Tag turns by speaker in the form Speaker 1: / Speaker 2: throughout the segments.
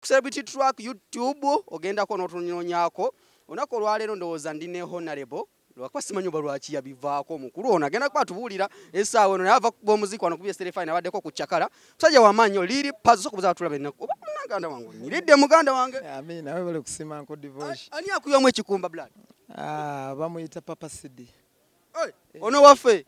Speaker 1: Celebrity Track YouTube ogenda ko notunyonyako onako olwaleero ndowooza ndi ne honorable lwakwa simanyi oba lwaki yabivaako omukulu ono agenda kuba tubuulira essaawa eno naye ava kuba omuziki wano kubye Sterefine abaddeko ku Cakala musajja w'amaanyi Lili Puzzle sokubuza batulabe ennaku oba muganda wange nyiridde muganda wange
Speaker 2: amina wewe bale kusima nko divorce
Speaker 1: ani akuyamu ekikumba blood
Speaker 2: bamuyita Papa Sidi
Speaker 1: ono waffe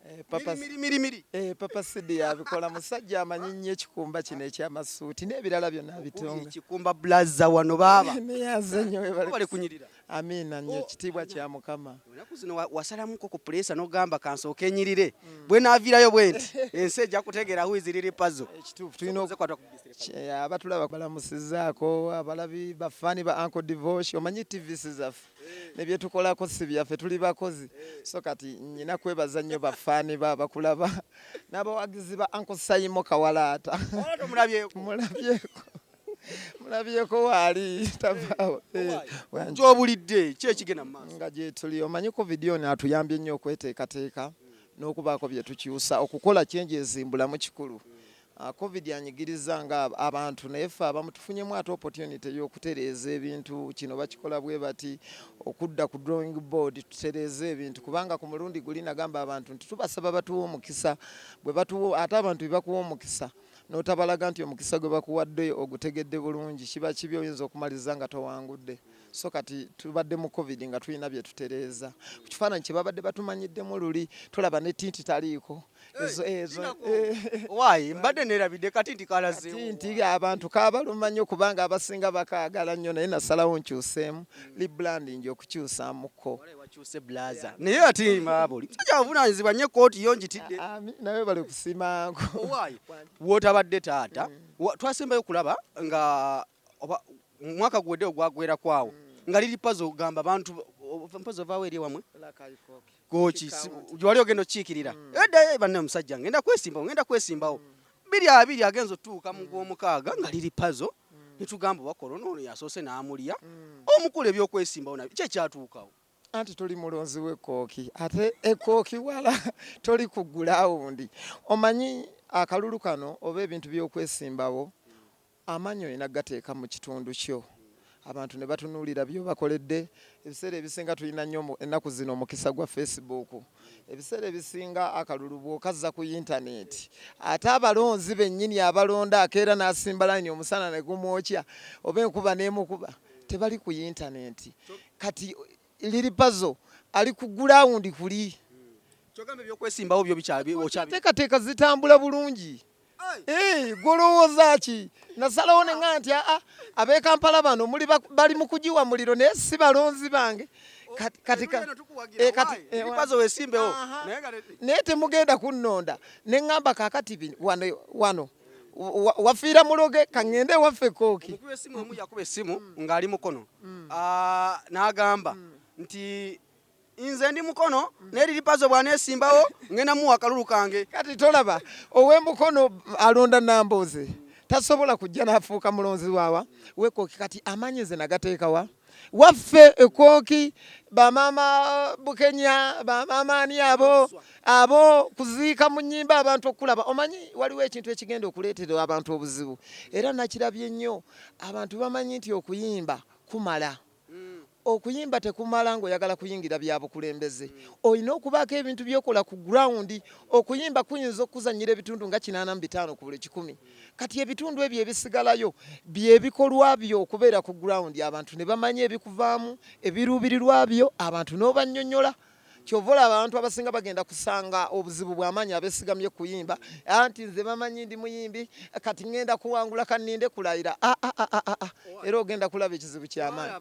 Speaker 2: miri Papa Sidi yabikola musajja amanyi nnyo ekikumba kino eky'amasuuti n'ebirala byonna bitonga
Speaker 1: ekikumba blaza wano baaba
Speaker 2: neyaze nnyo wewe
Speaker 1: bale kunyirira
Speaker 2: amina nnyo kitiibwa kya Mukama
Speaker 1: onaku zino wasalamuko ku presa n'ogamba kansooka enyirire bwe naaviirayo bwenti ensi ejja kutegeera who is Lili Puzzle
Speaker 2: ekituufu tulina abatulaba balamusizaako abalabi bafaani ba Uncle Divorce omanyi TVC zaffe ne bye tukolako si byaffe tuli bakozi so kati nyina kwebaza nnyo bafaani bakulaba n'abawagizi ba Uncle Saimo Kawalaata mulabyeko waali tavaawo
Speaker 1: gy'obulidde ki ekigenda mu maaso
Speaker 2: nga gye tuli omanyi covid ono atuyambye nnyo okweteekateeka n'okubaako bye tukyusa okukola changes mbulamu kikulu covid yanyigiriza nga abantu naye ffe abamu tufunyemu ate opportunity y'okutereeza ebintu kino bakikola bwe bati okudda ku drawing board tutereeza ebintu kubanga ku mulundi guli nagamba abantu nti tubasaba batuwa omukisa bwe batuwa ate abantu bye bakuwa omukisa n'otabalaga nti omukisa gwe bakuwadde ogutegedde bulungi kiba kibi oyinza okumaliza nga towangudde so kati tubadde mu covid nga tulina bye tutereeza ku kifaananyi kye babadde batumanyiddemu luli tulaba ne tinti taliiko
Speaker 1: waayi mbadde neerabidde kati nti kalazeewo
Speaker 2: tinti abantu kaabaluma nnyo kubanga abasinga bakaagala nnyo naye nasalawo nkyuseemu rebranding okukyusaamukko
Speaker 1: wakyuse blaza naye ati maabuli musajja avunaanyizibwa nnyo kooti yo njitidde
Speaker 2: nawe bali kusimanko
Speaker 1: waayi wootabadde taata twasembayo kulaba nga mwaka guwedde ogwagwera kwawo nga Lili Puzzle ogamba abantu mpozi ovaawo eri wamwe koki wali ogenda okiikirira edda banne omusajja ngenda kwesimbawo 2 agenza otuuka mu gw'omukaaga nga Lili Puzzle netugamba oba korona ono yasoose n'amulya omukulu ebyokwesimbawo nabyo ki ekyatuukawo
Speaker 2: anti toli mulonzi w'ekooki ate ekooki wala toli ku gulawundi omanyi akalulu kano oba ebintu by'okwesimbawo amaanyi olina gateeka mu kitundu kyo abantu ne batunuulira byobakoledde ebiseera ebisinga tulina nnyo ennaku zino omukisa gwa Facebook ebiseera ebisinga akalulu bw'okazza ku intaneti ate abalonzi bennyini abalonda akeera n'asimba layini omusana ne gumwokya oba enkuba n'emukuba tebali ku intaneti kati Lili Puzzle ali ku gulawundi kuli
Speaker 1: kyogamba ebyokwesimbawo byo
Speaker 2: teekateeka zitambula bulungi golowooza ki nasalawo ne nga nti ab'e Kampala bano bali mu kugiwa muliro naye si balonzi bange naye temugenda kunnonda ne ŋŋamba kaakati wano wafiira muloge kaŋŋende waffe kooki
Speaker 1: esimu emu yakuba essimu ng'ali mukono n'agamba nti nze ndi mukono naye Lili Puzzle bw'aneesimbawo ngenda muwa akalulu kange
Speaker 2: kati tolaba ow'emukono alonda Nambooze tasobola kujja n'afuuka mulonzi waawa wekooki kati amaanyi nze nagateekawa waffe ekooki bamaama Bukenya bamaama ani abo kuziika mu nnyimba abantu okulaba omanyi waliwo ekintu ekigenda okuleetera abantu obuzibu era nakirabye nnyo abantu bamanyi nti okuyimba kumala okuyimba tekumala ng'oyagala kuyingira bya bukulembeze olina okubaako ebintu byokola ku gurawundi okuyimba kuyinza okuzannyira ebitundu nga 85 ku buli 100 kati ebitundu ebyo ebisigalayo byebikolwa byo okubeera ku gurawundi abantu ne bamanya ebikuvaamu ebiruubirirwa byo abantu n'obannyonnyola kyova olaba abantu abasinga bagenda kusanga obuzibu bw'amaanyi abeesigamye kuyimba anti nze bamanyi ndi muyimbi kati ngenda kuwangula kanninde kulayira era ogenda kulaba ekizibu ky'amaanyi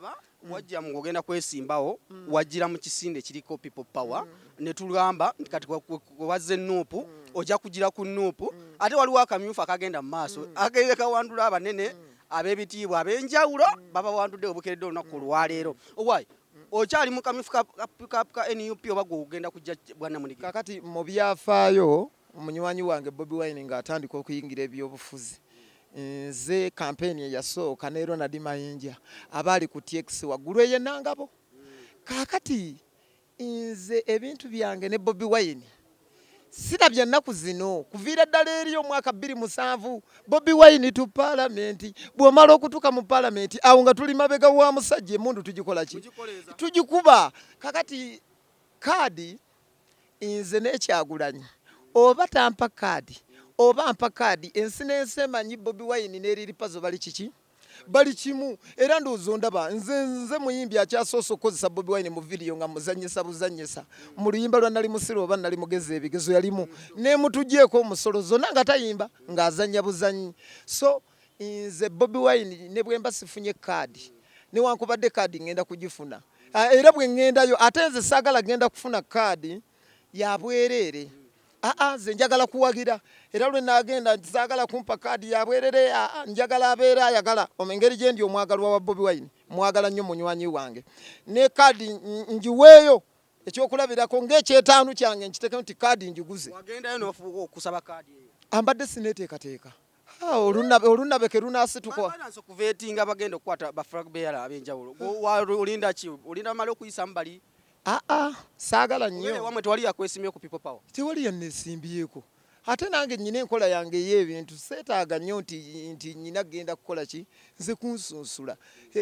Speaker 1: wajja mu ogenda kwesimbawo wajjira mu kisinde kiriko people power ne tulamba kati wazze nuupu ojja kugira ku nuupu ate waliwo akamyufu akagenda mu maaso agende kawandula abanene ab'ebitiibwa ab'enjawulo babawandudde obukeredde olunaku olwaleero owaayi okyali mu kamyufu ka NUP oba gwe ogenda kujja bwana Munigi
Speaker 2: kakati mu byafaayo umunywanyi wange Bobi Wine ng'atandika okuyingira ebyobufuzi nze kampeni eyasooka ne Ronald Mayinja abaali ku TX waggulu ey'Enangabo kakati nze ebintu byange ne Bobi Wine sirabye ennaku zino kuviira ddala eri omwaka 2007 Bobi Wine tu palamenti bw'omala okutuuka mu palamenti awo nga tuli mabega wa musajja emundu tugikola ki tugikuba kakati kaadi nze n'ekyagulanyi oba tampa kaadi oba mpa kaadi ensi n'ensi emanyi Bobi Wine n'eriri pazo bali kiki bali kimu era ndowooza ndaba nze muyimbi akyasoose okukozesa Bobi Wine mu vidiyo nga muzanyisa buzanyisa mu luyimba lwa nali musiro oba nali mugezi ebigezo yalimu ne mutugyeko omusolo zonna nga tayimba ng'azanya buzanyi so nze Bobi Wine ne bwe mba sifunye kaadi newankubadde kaadi ngenda kugifuna era bwe ngendayo ate nze saagala genda kufuna kaadi ya bwerere nze njagala kuwagira era lwe nagenda saagala kumpa kaadi ya bwerere njagala abeera ayagala omengeri gye ndi omwagalwa wa Bobi Wine mwagala nnyo munywanyi wange ne kaadi njiweeyo ekyokulabirako ng'ekyetaanu kyange nkiteke nti kaadi njiguze
Speaker 1: wagendayo n'ofuuka okusaba kaadi eyo
Speaker 2: ambadde sineeteekateeka olunabeke lunasituka
Speaker 1: kuvetinga bagenda okukwata baflag bearer ab'enjawulo olinda ki olinda mala okuyisamu bali
Speaker 2: saagala nnyo
Speaker 1: wamwe tewali yakwesimye ku people power
Speaker 2: tewali yannesimbyeko ate nange nnyina enkola yange ey'ebintu seetaaga nnyo nti nnyina genda kukola ki nze kunsunsula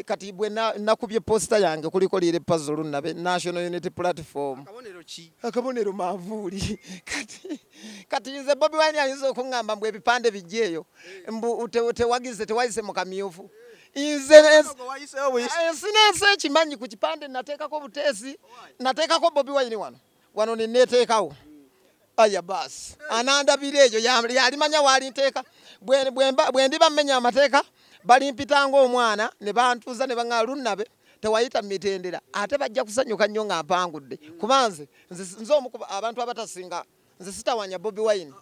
Speaker 2: kati bwe nakubye posita yange kuliko lire puzzle lunabe National Unity Platform akabonero manvuuli kati nze Bobi Wine ayinza okuŋŋamba mbu ebipande bijjeeyo mbu tewagize tewayise mu kamyufu nze sinensi ekimanyi ku kipande nateekako buteesi nateekako Bobi Wine wano neneeteekawo aya basi anandabira eyo yalimanya waali nteeka bwe ndiba mmenya amateeka balimpitanga omwana ne bantuuza ne baŋŋala lunnabe tewayita mitendera ate bajja kusanyuka nnyo nga mpangudde kuba nze omu ku abantu abatasinga nze sitawanya Bobi Wine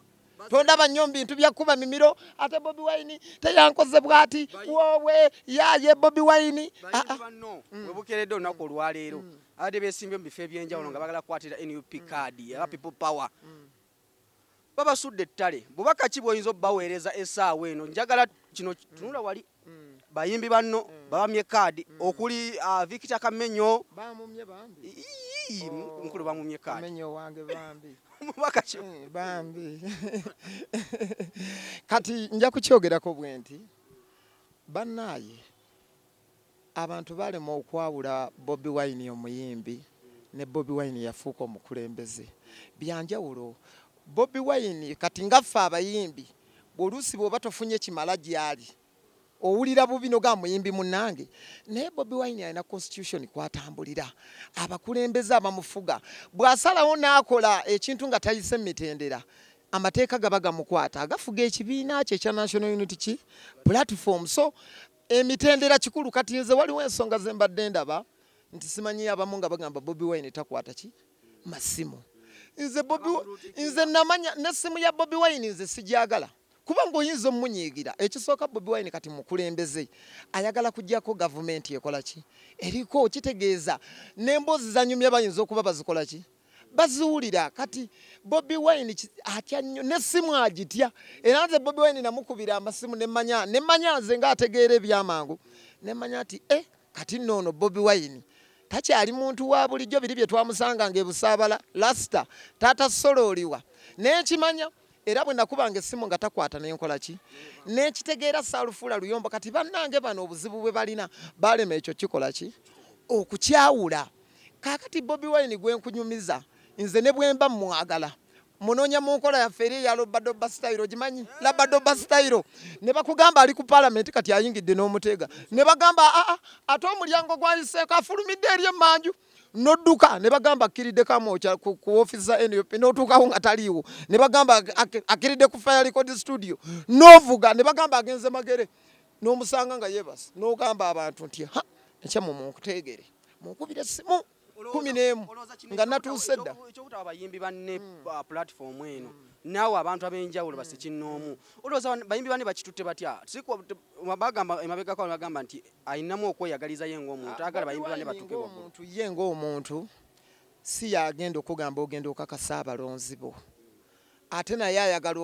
Speaker 2: tondaba nnyo bintu byakuba mimiro ate Bobi Wine teyankoze bwati wowe yaye Bobi Wine
Speaker 1: webukeredde olunaku olwaleero ate beesimbye mu bifo ebyenjawulo nga bagala kukwatira NUP kaadi aba people power babasudde ettale bubaka ki bw'oyinza obbaweereza essaawa eno njagala kino tunula wali bayimbi banno babamye kaadi okuli Victor Kamenyo nkulu bamumye kaadi mubaka ki
Speaker 2: bambi kati nja kukyogerako bwe nti bannaaye abantu balema okwawula Bobi Wine omuyimbi ne Bobi Wine yafuuka omukulembeze byanjawulo Bobi Wine kati ngaffe abayimbi bw'oluusi bw'oba tofunye kimala gyali owulira bubi noga muyimbi munnange naye Bobi Wine alina constitution kwatambulira abakulembeze abamufuga bw'asalawo n'akola ekintu nga tayise mitendera amateeka gaba gamukwata agafuga ekibiina kye ekya National Unity Platform so emitendera kikulu kati nze waliwo ensonga ze mbadde ndaba nti simanyi abamu nga bagamba Bobi Wine takwata ki masimu nze namanya n'essimu ya Bobi Wine nze sijagala kuba ng'oyinza omunyiigira ekisooka Bobi Wine kati mukulembeze ayagala kujjako gavumenti ekola ki eriko kitegeeza n'emboozi zanyumya bayinza okuba bazikola ki baziwulira kati Bobi Wine atya nnyo n'essimu agitya era nze Bobi Wine namukubira amasimu nemmanya nze ng'ategeera ebyamangu nemmanya nti kati noono Bobi Wine takyali muntu wa bulijjo biri bye twamusanga ng'ebusaabala lasita tatasolooliwa n'ekimanya era bwe nakubanga essimu nga takwata n'enkola ki n'ekitegeera Saalufuula Luyombo kati bannange bano obuzibu bwe balina balema ekyo kikola ki okukyawula kaakati Bobi Wine gwe nkunyumiza nze ne bwe mba mwagala munoonya mu nkola yaffe eri eya Lobadoba style ogimanyi Lobadoba style ne bakugamba ali ku parliament kati ayingidde n'omuteega ne bagamba ate omulyango gwayiseeko afulumidde eri emmanju nodduka ne bagamba akiridde kamwoca ku ofisa NUP n'otuukawo nga taliiwo ne bagamba akiridde ku Fire Record Studio n'ovuga ne bagamba agenze magere n'omusanga nga yeebase n'ogamba abantu nti ekyamu munkuteegere munkubire essimu 11 nga natuuse dda
Speaker 1: ekyobutaba bayimbi banne platform eno naawe abantu ab'enjawulo basekinnoomu olowooza bayimbi banne bakitutte batya bagamba emabegako bagamba nti ayinamu okweyagaliza ye ng'omuntu agala bayimbi banne batuke
Speaker 2: omuntu ye ng'omuntu si yagenda okugamba ogenda okakasa abalonzi bo ate naye ayagala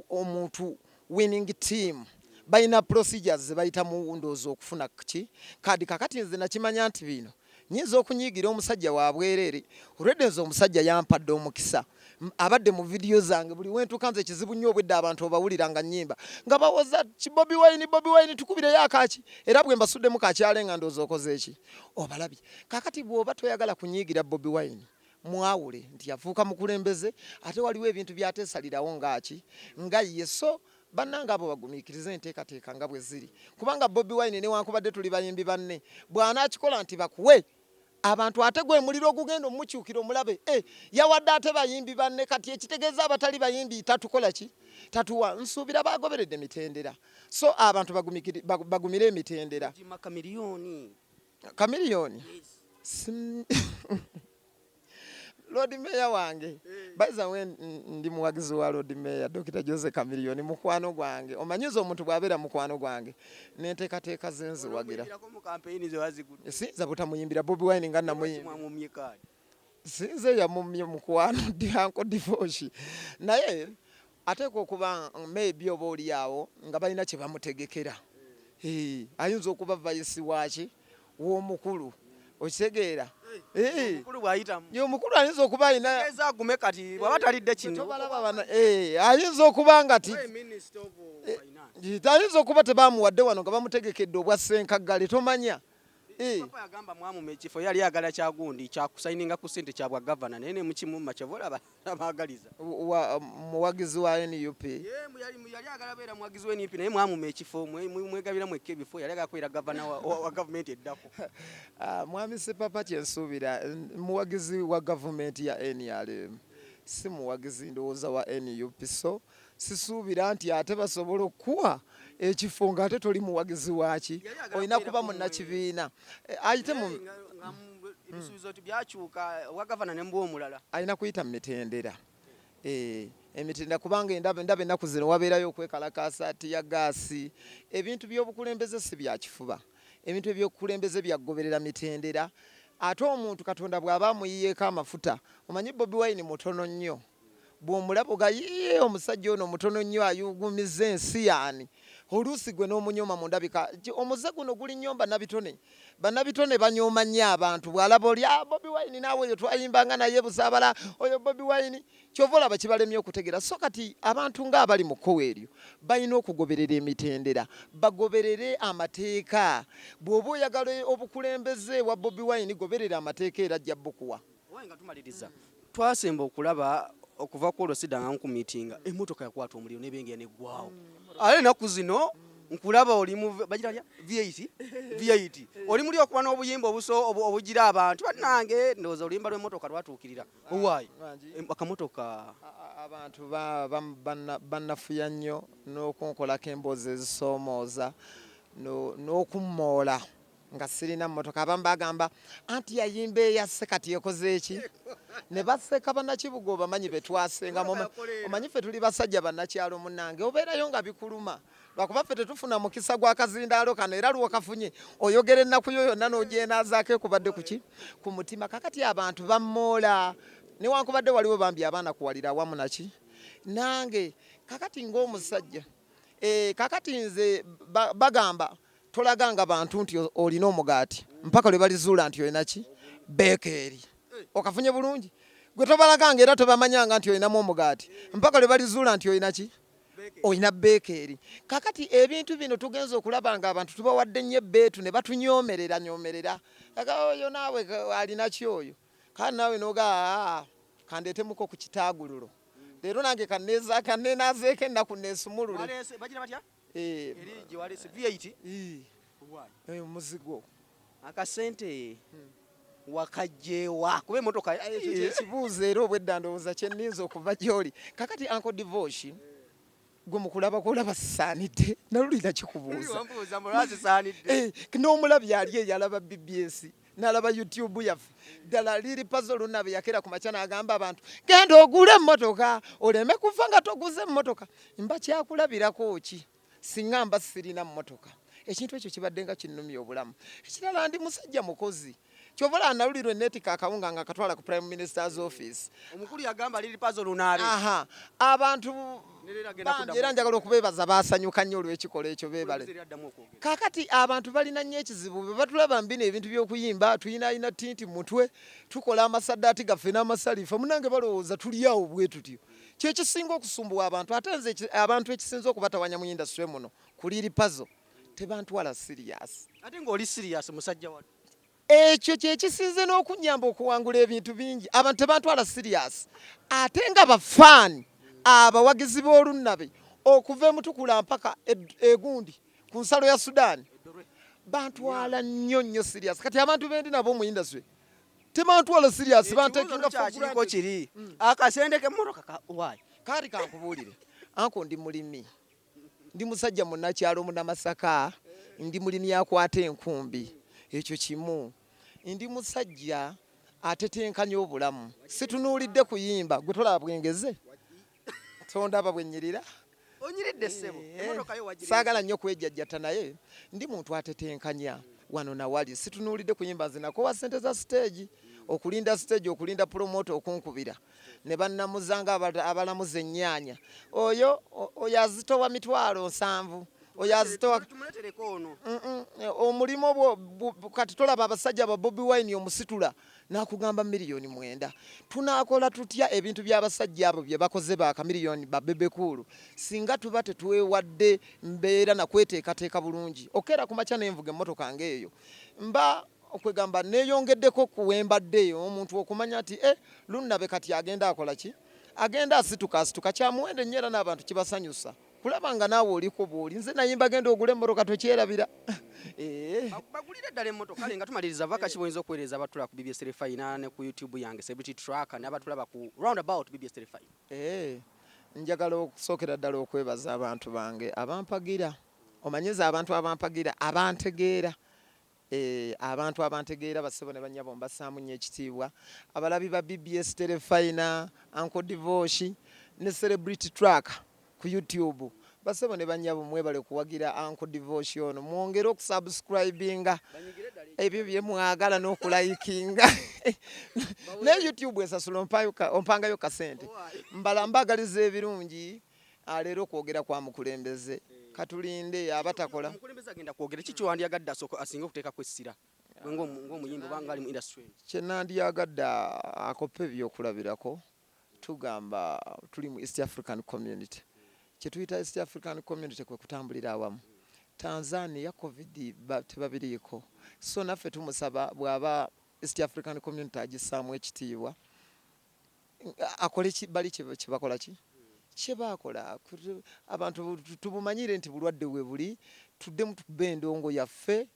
Speaker 2: omuntu winning team bayina procedures ze bayita mu ndowooza okufuna ki kadi kakati nze nakimanya nti bino nyinza okunyiigira omusajja wa bwerere olwedde nze omusajja yampadde omukisa abadde mu vidiyo zange buli wentuuka nze kizibu nnyo obwedde abantu obawulira nga nnyimba nga bawoza Bobi Wine tukubireyo akaki era bwe mbasuddemu kakyale nga ndowooza okoze eki obalabye kakati bw'oba toyagala kunyiigira Bobi Wine mwawule nti yafuuka mukulembeze ate waliwo ebintu byateesalirawo ngaki nga ye so bannanga abo bagumiikirize enteekateeka nga bwe ziri kubanga Bobi Wine newankubadde tuli bayimbi banne bw'anaakikola nti bakuwe abantu ate gwe muliro ogugenda omukyukira omulabe yawadde ate bayimbi banne kati ekitegeeza abatali bayimbi tatukola ki tatuwa nsuubira bagoberedde emitendera so abantu bagumire emitendera kamiliyoni Lord Mayor wange baiza we ndi muwagizi wa Lord Mayor Dr. Jose Chameleone mukwano gwange omanyiza omuntu bw'abeera mukwano gwange n'enteekateeka zenzi wagira sinza butamuyimbira Bobi Wine nga namuyimba sinze yamumye mukwano Uncle Divoshi naye ateekwa okuba maybe oba oli awo nga balina kye bamutegekera ayinza okuba vayisi waaki w'omukulu okitegeera omukulu ayinza okuba alina ayinza okuba nga ayinza okuba tebamuwadde wano nga bamutegekedde obwa ssenkaggale tomanya
Speaker 1: Papa yagamba mwamume ekifo yali agala kyagundi kyakusayininga ku ssente kya bwa gavana naye ne mukimumma kyevola abaagaliza
Speaker 2: muwagizi wa NUP
Speaker 1: yali agala beera muwagizi wa NUP naye mwamume ekifo mwegabira mwekka ebifo yali agala kubeera gavana wa gavumenti eddako
Speaker 2: mwami Papa kyensuubira muwagizi wa gavumenti ya NRM si muwagizi ndowooza wa NUP so sisuubira nti ate basobola okuwa ekifo nga ate toli muwagizi waaki olina kuba munnakibiina ayite
Speaker 1: ebisuubizo byakyuka wa gavana ne mbuwa omulala
Speaker 2: alina kuyita mu mitendera emitendera kubanga endaba ennaku zino wabeerayo okwekalakaasa tiya gaasi ebintu by'obukulembeze si byakifuba ebintu ebyobukulembeze byagoberera mitendera ate omuntu Katonda bw'aba amuyiyeeko amafuta omanyi Bobi Wine mutono nnyo bw'omulaba ogayiye omusajja ono mutono nnyo ayugumiza ensi yaani oluusi gwe n'omunyoma mu ndabika omuze guno guli nnyo bannabitone banyooma nnyo abantu bw'alaba oli Bobi Wine naawe eyo twayimbanga naye busaabala oyo Bobi Wine kyova olaba kibalemye okutegeera so kati abantu ng'abali mu kkowe eryo balina okugoberera emitendera bagoberere amateeka bw'oba oyagala obukulembeze wa Bobi Wine goberera amateeka era ajja bukuwa
Speaker 1: nga tumaliriza twasemba okulaba okuva ku olwo sidanga nku meetinga emmotoka yakwata omuliro nebengera neggwawo ale ennaku zino nkulaba oli mu bagirya V8 oli muli okuba n'obuyimba obugira abantu bannange ndowooza oluyimba lw'emmotoka lwatuukirira owaayi akamotoka
Speaker 2: abantu bannafuya nnyo n'okunkolako emboozi ezisoomooza n'okummoola nga sirina mmotoka abamu bagamba anti yayimba eyasse kati ekoze eki ne baseka bannakibuga obamanyi betwasenga omanyi ffe tuli basajja bannakyalo munnange obeerayo nga bikuluma lwakuba ffe tetufuna mukisa gwa kazindaalo kano era lwokafunye oyogera ennaku yo yonna n'ogyenaazaako ekubadde kuki ku mutima kakati abantu bammoola newankubadde waliwo bambi abaana kuwalira awamu naki nange kakati ng'omusajja kakati nze bagamba tolaganga bantu nti olina omugaati mpaka lwe balizuula nti olina ki bekeeri okafunye bulungi gwe tobalaganga era tobamanyanga nti olinamu omugaati mpaka lwe balizuula nti olina ki olina bekeeri kakati ebintu bino tugenza okulaba nga abantu tubawadde nnyo ebbeetu ne batunyoomerera oyo naawe alina ki oyo kandi naawe noga kandeetemuko ku kitaagululo leero nange kaneenaazeeko ennaku neesumulule muzigo
Speaker 1: akasente wakajjewa kuba emmotoka
Speaker 2: ekibuuzo era obwedda ndowooza kyenninza okuva gy'oli kakati Uncle Divoshi gwe mukulaba kulaba sisaanidde nalulira kikubuuza n'omulabi ali eyo alaba BBS n'alaba YouTube yaffe ddala liri pazo lunabe yakera ku makya n'agamba abantu genda ogule emmotoka oleme kufa nga toguze emmotoka mba kyakulabirako ki singa mba sirina mmotoka ekintu ekyo kibadde nga kinnumya obulamu. Ekirala ndi musajja mukozi kyovala analulirwe netika akawunga nga katwala ku Prime Minister's office.
Speaker 1: Omukulu yagamba liri puzzle lunaabe.
Speaker 2: Aha, abantu era njagala okubeebaza baasanyuka nnyo olw'ekikola ekyo beebale. Kaakati abantu balina nnyo ekizibu bwe batulaba mbino ebintu by'okuyimba tuyinaayina tinti mutwe tukola amasaddaati gaffe n'amasalifa munange balowooza tuli awo bwe tutyo. Kye kisinga okusumbuwa abantu ate nze abantu ekisinza okubatawanya mu industry muno ku liri puzzle tebantwala serious.
Speaker 1: Ate ng'oli serious musajja wa
Speaker 2: ekyo kye kisinze n'okunnyamba okuwangula ebintu bingi abantu tebantwala serious ate nga bafaani abawagizi b'olunnabe okuva emutukula mpaka egundi ku nsalo ya Sudan bantwala nnyo serious kati abantu bendi nabo mu industry tebantwala serious bantekinga
Speaker 1: ko kiri akasendeke mmotoka why
Speaker 2: kati kankubuulire anko ndi mulimi ndi musajja munnakyalo munnamasaka ndi mulimi akwata enkumbi ekyo kimu ndi musajja atetenkanya obulamu situnuulidde kuyimba gwe tolaba bwengeze tondaba bwennyirira
Speaker 1: onyiridde ssebo emmotoka yo wagiri
Speaker 2: saagala nnyo kwejjajjata naye ndi muntu atetenkanya wano nawali situnuulidde kuyimba nzinako wa ssente za stage okulinda stage okulinda promote okunkubira ne bannamuzanga abalamuza ennyaanya oyo azitowa 7,000 oyo azitowa omulimo kati tolaba abasajja aba Bobi Wine omusitula nakugamba 9,000,000 tunakola tutya ebintu by'abasajja abo bye bakoze ba kamiliyoni babebekulu singa tuba tetuwewadde mbeera na kweteekateeka bulungi okera ku makya n'envuga emmotoka ngeeyo mba okwegamba neeyongeddeko kuwembaddeyo omuntu okumanya nti lunnabe kati agenda akola ki agenda asituka kyamuwende nnyo era n'abantu kibasanyusa kulaba nga naawe oliko bw'oli nze nayimba genda ogule emmotoka tokyerabira
Speaker 1: bagulire ddala emmotoka kale nga tumaliriza vaka kiboyinza okuweereza abatula ku BBS Refine ne ku YouTube yange Celebrity Tracker n'abatulaba ku roundabout BBS Refine.
Speaker 2: Njagala okusookera ddala okwebaza abantu bange abampagira omanyiza abantu abampagira abantegeera abantu abantegeera basebo ne banyabo mbasaamu nnyo ekitiibwa abalabi ba BBS Refine Uncle Divoshi ne Celebrity Tracker ku YouTube basebo ne banyabo mwebale kuwagira Uncle Divoshi ono mwongere okusubscribinga ebyo bye mwagala n'okulayikinga ne YouTube esasula ompangayo kasente mbala mbagaliza ebirungi leero kwogera kwa mukulembeze katulinde abatakola
Speaker 1: mukulembeze agenda kwogera kiki wandyagadde asinga okuteeka kwessira ng'omuyimbi obanga ali mu industry
Speaker 2: kye nandyagadde akopa ebyokulabirako tugamba tuli mu East African Community kye tuyita East African Community kwe kutambulira awamu Tanzania COVID tebabiriiko so naffe tumusaba bw'aba East African Community agissaamu ekitiibwa akole bali kyebakola ki kyebakola abantu tubumanyire nti bulwadde we buli tuddemu tubba endongo yaffe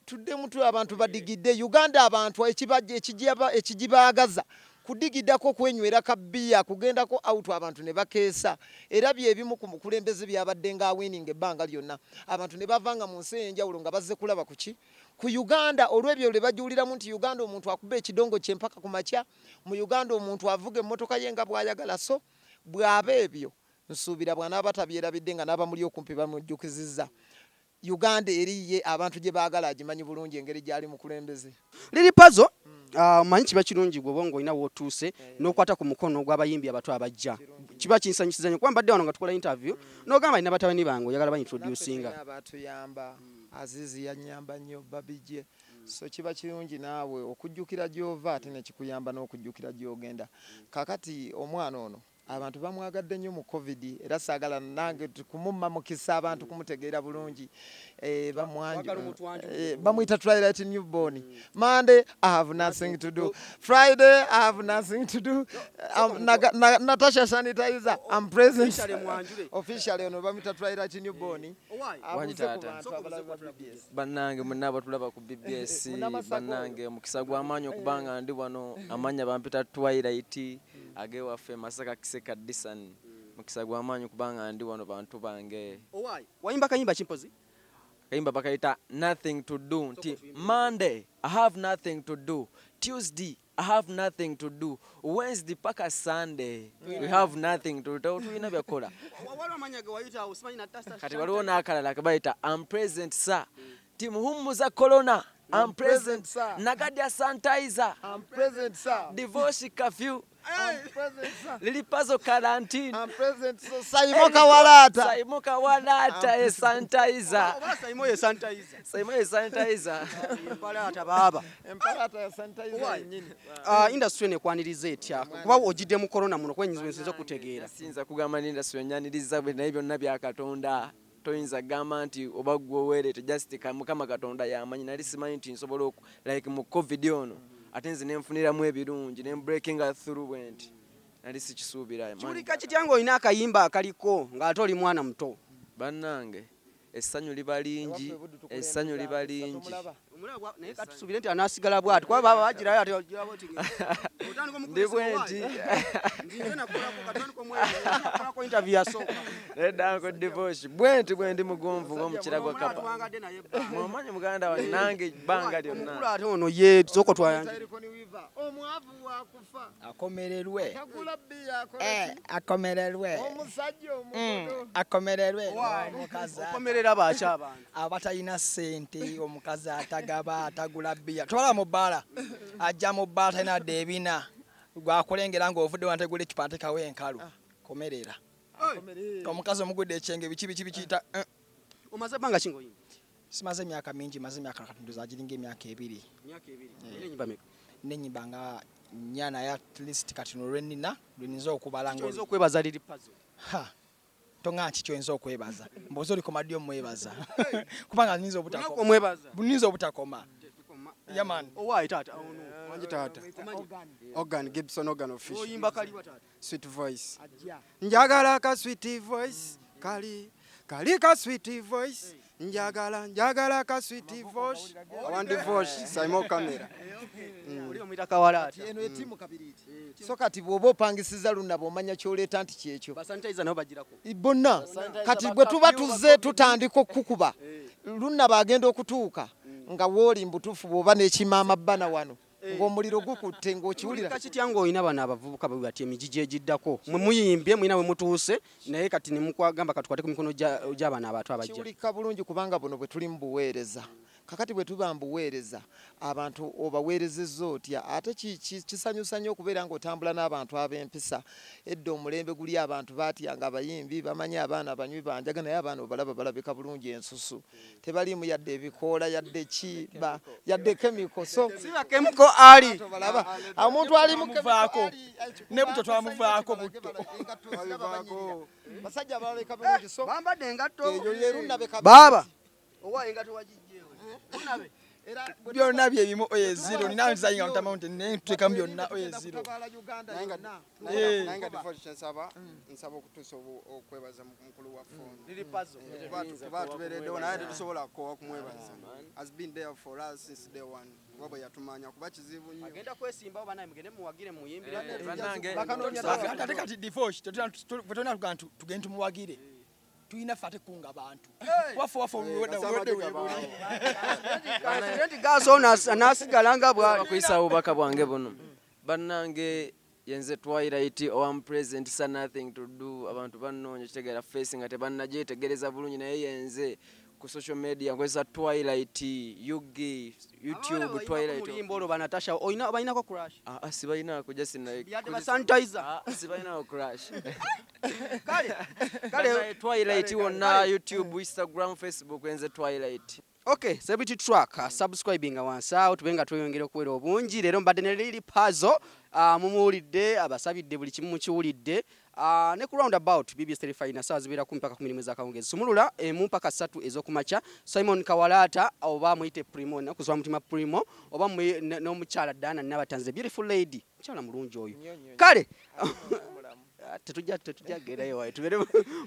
Speaker 2: tuddemu abantu badigidde Uganda abantu ekigibaagaza kudigiddako kwenywera kabbiya kugendako auto abantu ne bakeesa era byebimu ku mukulembeze byabadde nga winning ebbanga lyonna abantu ne bavanga mu nsi enjawulo nga bazze kulaba kuki ku Uganda olw'ebyo le bajuuliramu nti Uganda omuntu akuba ekidongo kye mpaka ku makya mu Uganda omuntu avuga emmotoka ye nga bw'ayagala so bw'aba ebyo nsuubira bw'anaaba tabyerabidde nga n'abamuli okumpi bamujjukizizza Uganda eriye abantu gye baagala agimanyi bulungi engeri gy'ali mukulembeze
Speaker 1: liri puzzle manyi kiba kirungi gwe bongo olina wootuuse n'okwata ku mukono gw'abayimbi abato abajja kiba kinsanyusiza nnyo kuba mbadde wano nga tukola interview n'ogamba alina batabani bange oyagala baintroducinga
Speaker 2: abatuyamba Azizi yannyamba nnyo babijje so kiba kirungi naawe okujjukira gy'ova ate ne kikuyamba n'okujjukira gy'ogenda kakati omwana ono abantu bamwagadde nnyo mu COVID era saagala nange kumumma mukisa abantu kumutegeera bulungi bamuyita Twilight Newborn Monday I have nothing to do Friday I have nothing to do Natasha Sanitizer I'm present officially ono bamuyita Twilight Newborn
Speaker 3: bannange munaba tulaba ku BBS bannange mukisa gw'amaanyi okubanga ndi wano amanya bampita Twilight age waffe Masaka Kiseka Disan mukisa gw'amaanyi kubanga ndi wano bantu bange
Speaker 1: wayimba kayimba kimpozi
Speaker 3: kayimba bakaita nothing to do nti Monday I have nothing to do Tuesday I have nothing to do. Wednesday paka Sunday we have nothing to do. Tulina byakola. Kati waliwo n'akalala kabayita I'm present sir. Timuhumuza corona. I'm present sir. Nagadya sanitizer.
Speaker 2: I'm present sir.
Speaker 3: Divorce curfew.
Speaker 2: I'm present sir.
Speaker 3: Lilipazo quarantine.
Speaker 2: I'm present sir. Saimo Kawalata.
Speaker 3: Saimo Kawalata sanitizer.
Speaker 1: Saimo ye sanitizer.
Speaker 3: Saimo ye sanitizer.
Speaker 1: Empalata baba.
Speaker 2: Empalata ya sanitizer nyinyi.
Speaker 1: Industry ne kwaniriza etya. Kuba ogidde mu corona muno kwenyizo nsinzo kutegeera.
Speaker 3: Sinza kugamba ni industry nyaniriza bwe nayo byonna bya Katonda. Toyinza gamba nti oba gwe weerete just Mukama Katonda yamanyi nali simanyi nti nsobola like mu covid ono ate nze nenfuniramu ebirungi ne breaking through went nali sikisuubira
Speaker 1: kiwulika kitya ng'olina akayimba akaliko ng'ate oli mwana muto
Speaker 3: bannange essanyu liba lingi essanyu liba lingi
Speaker 1: naye katusuubire nti anaasigala bw'ati kuba baba bagirayo ati
Speaker 3: ndi bwenti
Speaker 1: nakolako interview yasooka
Speaker 3: neddanko divorce bwenti bwendi mugonvu ng'omukira gwa kapa mwamanyi muganda wange nange bbanga lyonna
Speaker 1: omukulu ate ono ye sooka twayanja
Speaker 2: omwavu wakufa
Speaker 4: akomererwe
Speaker 2: akomererwe omusajja omukodo
Speaker 4: akomererwe
Speaker 1: okomerera baaki abantu
Speaker 4: abatalina ssente omukazi atagaba atagula bbiya twala mu bbaala ajja mu bbaala talina deebina gwakulengera ng'ovudde wantegula ekipande kawe enkalu komerera omukazi omugudde ekyenge biki bikiyita
Speaker 1: omaze ebbanga ki ng'oyimba
Speaker 4: simaze emyaka mingi maze emyaka katunduza agiringa emyaka 2 nenyimba nga nnya naye at least kati nolwenina lweninza okubala
Speaker 1: oyinza okwebaza liri puzzle
Speaker 4: tonga nti kyoyinza okwebaza mbozi olikoma ddi omwebaza kubanga ninza obutakoma yaman
Speaker 1: owaayi taata
Speaker 5: wangi taata Organ Gibson Organ official
Speaker 1: oyimba kaliwa taata
Speaker 5: sweet voice njagala ka sweet voice kali ka sweet voice njagala ka sweet voice awandi voice saimo kamera
Speaker 1: oli omuyita kawalaata
Speaker 2: eno etimu kabiriiti so kati bw'oba opangisiza lunabo omanya kyoleeta nti kyekyo
Speaker 1: basanitizer nabo bagirako
Speaker 2: bonna kati bwe tuba tuzze tutandika okukuba lunabo agenda okutuuka nga wooli mbutuufu bw'oba n'ekimaama bbana wano ng'omuliro gukutte ng'okiwulira
Speaker 1: kakitya ng'olina bano abavubuka bwe bati emigigi egiddako mwe muyimbye mulina we mutuuse naye kati ne mukwagamba katukwate ku mikono gy'abaana abato abajja
Speaker 2: kiwulika bulungi kubanga buno bwe tuli mu buweereza kakati bwe tuba mu buweereza abantu obaweerezezza otya ate kisanyusa nnyo okubeera ng'otambula n'abantu ab'empisa edda omulembe guli abantu baatyanga abayimbi bamanyi abaana abanywi banjaga naye abaana obalaba balabika bulungi ensusu tebaliimu yadde ebikoola yadde kiba yadde kemiko so
Speaker 1: kemiko ali
Speaker 2: omuntu ali
Speaker 4: muvaako ne buto twamuvaako buto
Speaker 2: basajja abalabika bulungi so
Speaker 1: bambadde engatto
Speaker 2: eyo yerunnabe
Speaker 1: baba owaaye engatto wagijjeewe unabe
Speaker 4: byonna byebimu oyo eziro nina nzayinga mutamountain naye tuteekamu byonna oyo eziro
Speaker 5: naye nga divorce nsaba okutuusa okwebaza mukulu wa phone kuba tubeereddewo naye tetusobola kukowa kumwebaza has been there for us since day one kuba bwe yatumanya kuba kizibu nnyo
Speaker 1: agenda kwesimbawo banaye mugende muwagire muyimbire
Speaker 4: ate kati divorce tetulina kugaa nti tugende tumuwagire tuyina ffe ate kunga abantu wafe
Speaker 1: enti gaso anasigala nga
Speaker 3: bwakuyisa obubaka bwange buno bannange yenze Twilight I'm present sa nothing to do abantu bannoonya kitegeera face nga tebannagyetegereza bulungi naye yenze ku social media nkozesa Twilight Yugi YouTube Twilight
Speaker 1: olwo banatasha oyina bainako crash
Speaker 3: sibayinako just
Speaker 1: yadde ba sanitizer
Speaker 3: sibayinako crash
Speaker 1: kale
Speaker 3: Twilight wonna YouTube Instagram Facebook yenze Twilight.
Speaker 1: Okay, Celebrity Track, subscribing wansi awo tubenga tweyongera okuwera obungi leero mbadde ne liri puzzle mumuwulidde abasabidde buli kimu mukiwulidde ne ku roundabout BBS Terefina saa zibeera ku mpaka 10 mwezi akawungezi sumulula emu mpaka 3 ez'okumakya Simon Kawalata oba muyite Primo na kuzwa mutima Primo oba n'omukyala Dana Nabatanze beautiful lady mukyala mulungi oyo kale tetujja gerayo wayi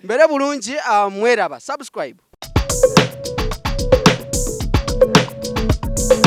Speaker 1: mbere bulungi mweraba subscribe.